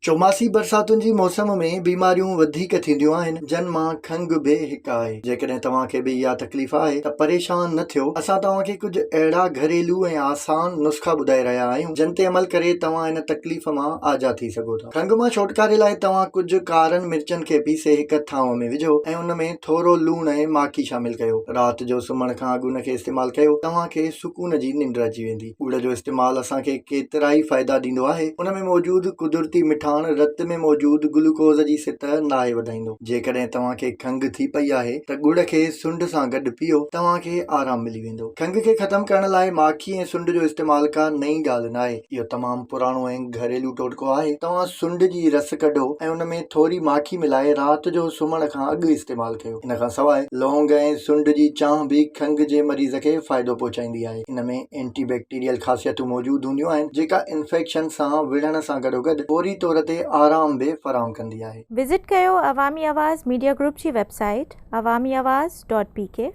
चौमासी बरसातुनि जी मौसम में बीमारियूं वधीक थींदियूं आहिनि, जिन मां खंघि बि हिकु आहे। जेकॾहिं तव्हांखे बि इहा तकलीफ़ आहे त परेशान न थियो। असां तव्हांखे कुझु अहिड़ा घरेलू ऐं आसान नुस्ख़ा ॿुधाए रहिया आहियूं जिन ते अमल करे तव्हां इन तकलीफ़ मां आज़ाद थी सघो था। खंघि मां छुटकारे लाइ तव्हां कुझु कारनि मिर्चनि खे पीसे हिक थांव में विझो ऐं उन में थोरो लूणु ऐं माखी शामिल कयो। राति जो सुम्हण खां अॻु उनखे इस्तेमालु कयो, तव्हांखे सुकून जी निंड अची वेंदी। ॻुड़ जो इस्तेमालु असांखे केतिरा ई फ़ाइदा ॾींदो आहे। उन में मौजूदु कुदरती मिठाण रत में मौजूदु ग्लूकोज़ जी सतह नाहे वधाईंदो। जेकॾहिं तव्हांखे खंघि थी पई आहे त गुड़ खे सुंड सां गॾु पीओ, तव्हांखे आराम मिली वेंदो। खंघि खे ख़तमु करण लाइ माखी ऐं सुंड जो इस्तेमालु का नई ॻाल्हि न आहे। इहो तमामु पुराणो ऐं घरेलू टोटको आहे। तव्हां सुंड जी रस कढो ऐं उन में थोरी माखी मिलाए राति जो सुम्हण खां अॻु इस्तेमालु कयो। इन खां सवाइ लौंग ऐं सुंड जी चांहि बि खंघि जे मरीज़ खे फ़ाइदो पहुचाईंदी आहे। इन में एंटीबैक्टीरियल ख़ासियतूं मौजूदु हूंदियूं आहिनि जेका इन्फेक्शन सां विढ़ण सां गॾोगॾु फौरी तौर ते आराम बि फराहम कंदी आहे। विज़िट कयो अवामी आवाज़ मीडिया ग्रुप जी वेबसाइट awamiawaz.pk